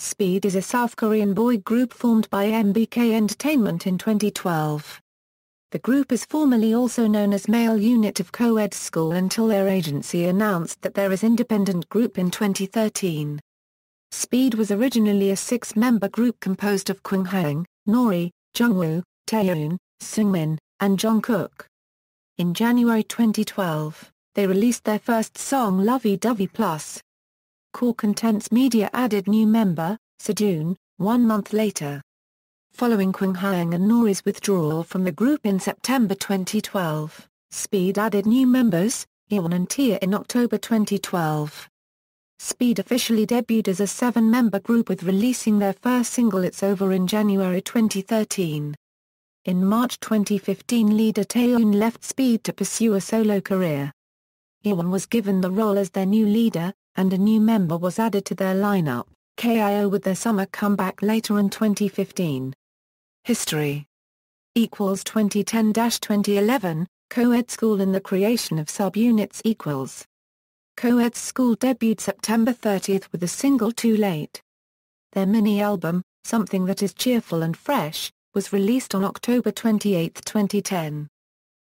Speed is a South Korean boy group formed by MBK Entertainment in 2012. The group is formerly also known as male unit of Coed School until their agency announced that there is independent group in 2013. Speed was originally a 6-member group composed of Kwanghaeng, Noori, Jungwoo, Taewoon, Sungmin, and Jongkook. In January 2012, they released their first song Lovey-Dovey Plus. Core Contents Media added new member, Sejun, 1 month later. Following Kwanghaeng and Noori's withdrawal from the group in September 2012, Speed added new members, Yuhwan and Taeha in October 2012. Speed officially debuted as a 7-member group with releasing their first single It's Over in January 2013. In March 2015 leader Taewoon left Speed to pursue a solo career. Yuhwan was given the role as their new leader, and a new member was added to their lineup, KIO, with their summer comeback later in 2015. History 2010-2011, Coed School and the creation of subunits Coed School debuted September 30 with the single Too Late. Their mini-album, Something That Is Cheerful and Fresh, was released on October 28, 2010.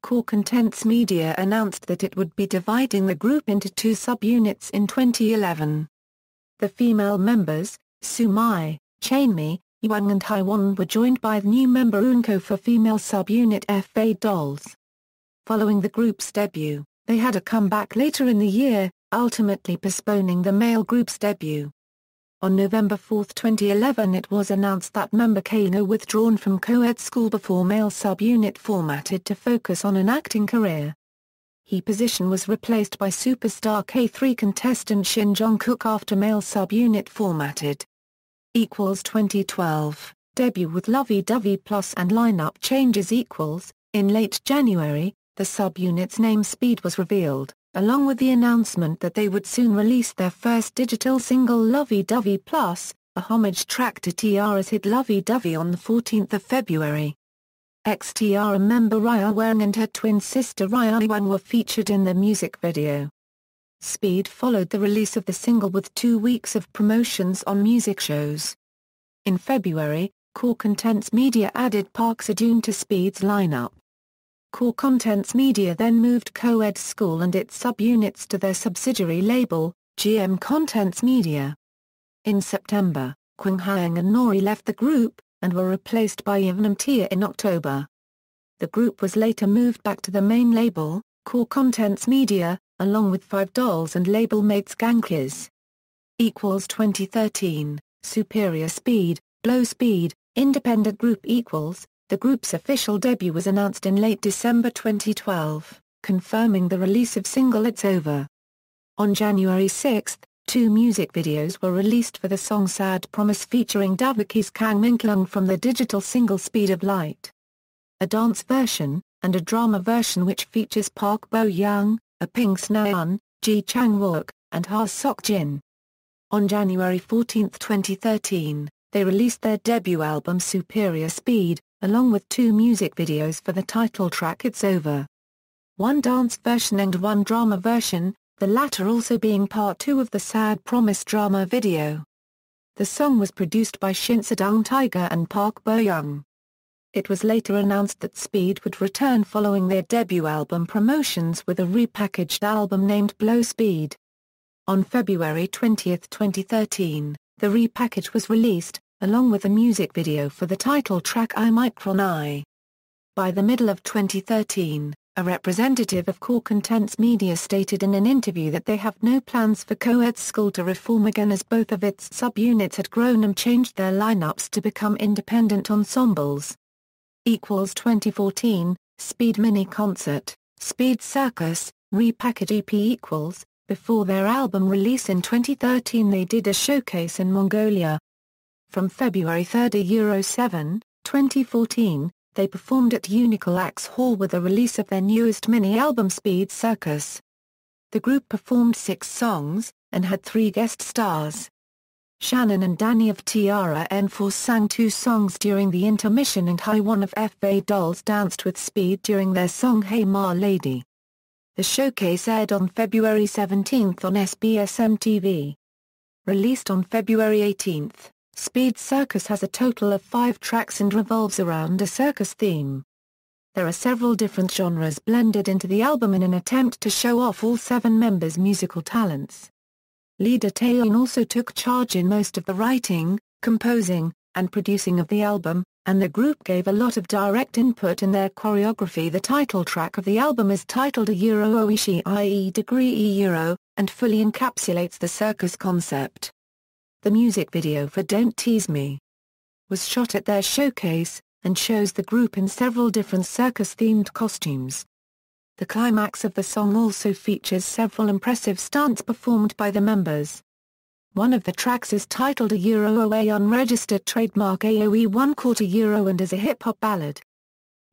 Core Contents Media announced that it would be dividing the group into 2 subunits in 2011. The female members, Sungmin, Chainmi, Yuhwan and Taewoon, were joined by the new member Jongkook for female subunit FA Dolls. Following the group's debut, they had a comeback later in the year, ultimately postponing the male group's debut. On November 4, 2011 it was announced that member Kwanghaeng withdrawn from Coed School before male subunit formatted to focus on an acting career. His position was replaced by superstar K3 contestant Shin Jongkook after male subunit formatted. 2012, debut with Lovey-Dovey Plus and lineup changes. In late January, the subunit's name Speed was revealed, along with the announcement that they would soon release their first digital single Lovey-Dovey Plus, a homage track to Tiara's hit Lovey-Dovey on the 14th of February. Ex-Tiara member Kwanghaeng and her twin sister Yuhwan were featured in the music video. Speed followed the release of the single with 2 weeks of promotions on music shows. In February, Core Contents Media added Park Sejun to Speed's lineup. Core Contents Media then moved Coed School and its subunits to their subsidiary label, GM Contents Media. In September, Kwanghaeng and Noori left the group, and were replaced by Yuhwan and Taeha in October. The group was later moved back to the main label, Core Contents Media, along with 5 dolls and label mates Gangkiz. 2013, Superior Speed, Blow Speed, independent group. The group's official debut was announced in late December 2012, confirming the release of single It's Over. On January 6, 2 music videos were released for the song Sad Promise featuring Daviki's Kang Min-kyung from the digital single Speed of Light. A dance version, and a drama version which features Park Bo-young, A Ping Sneun, Ji Chang-wook, and Ha Sok-jin. On January 14, 2013, they released their debut album Superior Speed, along with 2 music videos for the title track It's Over. 1 dance version and 1 drama version, the latter also being part 2 of the Sad Promise drama video. The song was produced by Shin Se-dong Tiger and Park Bo-young. It was later announced that Speed would return following their debut album promotions with a repackaged album named Blow Speed. On February 20, 2013, the repackage was released, along with a music video for the title track I Micron I. By the middle of 2013, a representative of Core Contents Media stated in an interview that they have no plans for Coed School to reform again as both of its subunits had grown and changed their lineups to become independent ensembles. 2014, Speed Mini Concert, Speed Circus, Repackage EP. Before their album release in 2013 they did a showcase in Mongolia. From February 3 7, 2014, they performed at Unical Hall with the release of their newest mini-album Speed Circus. The group performed 6 songs, and had 3 guest stars. Shannon and Danny of Tiara N4 sang 2 songs during the intermission and Yuhwan of FA Dolls danced with Speed during their song Hey Ma Lady. The showcase aired on February 17 on SBS MTV. Released on February 18. Speed Circus has a total of 5 tracks and revolves around a circus theme. There are several different genres blended into the album in an attempt to show off all 7 members' musical talents. Leader Taewoon also took charge in most of the writing, composing, and producing of the album, and the group gave a lot of direct input in their choreography. The title track of the album is titled A Euro Oishi, i.e. degree Euro, and fully encapsulates the circus concept. The music video for Don't Tease Me was shot at their showcase, and shows the group in several different circus-themed costumes. The climax of the song also features several impressive stunts performed by the members. One of the tracks is titled A Euro OA, unregistered trademark AOE 1/4 euro, and is a hip-hop ballad.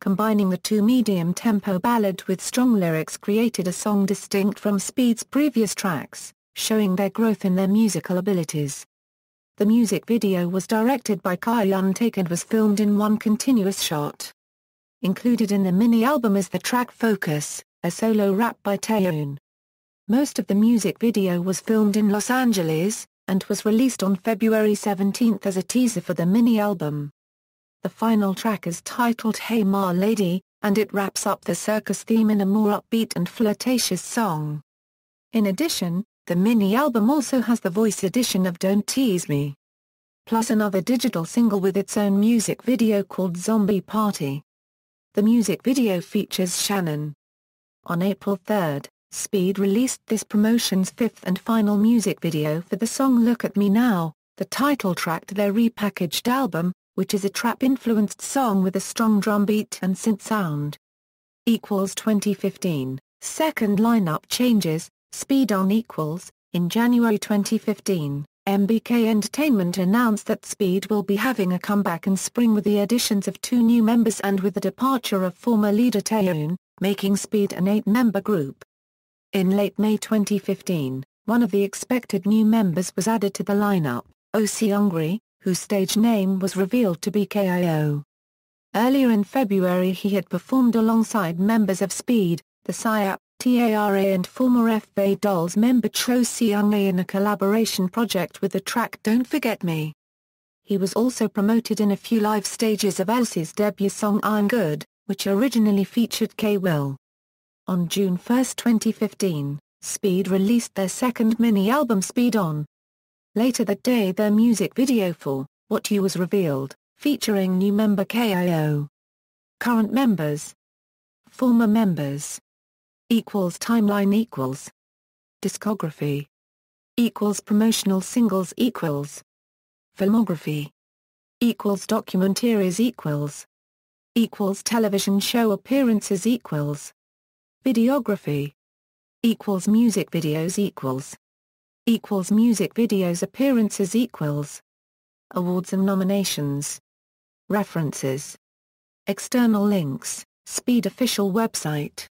Combining the two medium-tempo ballad with strong lyrics created a song distinct from Speed's previous tracks, showing their growth in their musical abilities. The music video was directed by Yuhwan and Taeha and was filmed in one continuous shot. Included in the mini-album is the track Focus, a solo rap by Taewoon. Most of the music video was filmed in Los Angeles, and was released on February 17 as a teaser for the mini-album. The final track is titled Hey Ma Lady, and it wraps up the circus theme in a more upbeat and flirtatious song. In addition, the mini-album also has the voice edition of Don't Tease Me, plus another digital single with its own music video called Zombie Party. The music video features Shannon. On April 3, Speed released this promotion's 5th and final music video for the song Look at Me Now, the title track to their repackaged album, which is a trap-influenced song with a strong drum beat and synth sound. 2015, second lineup changes. Speed on equals. In January 2015, MBK Entertainment announced that Speed will be having a comeback in spring with the additions of 2 new members and with the departure of former leader Taewoon, making Speed an 8-member group. In late May 2015, one of the expected new members was added to the lineup, Oh Seungri, whose stage name was revealed to be Kyo. Earlier in February he had performed alongside members of Speed, the SIAP, TARA and former F-Bay Dolls member Cho Seung-ae in a collaboration project with the track Don't Forget Me. He was also promoted in a few live stages of Elsie's debut song I'm Good, which originally featured K-Will. On June 1, 2015, Speed released their second mini-album Speed On. Later that day their music video for What You was revealed, featuring new member Kyo. Current members. Former members. Timeline equals discography equals promotional singles equals filmography equals documentaries equals television show appearances equals videography equals music videos equals music videos appearances equals awards and nominations. References. External links. Speed official website.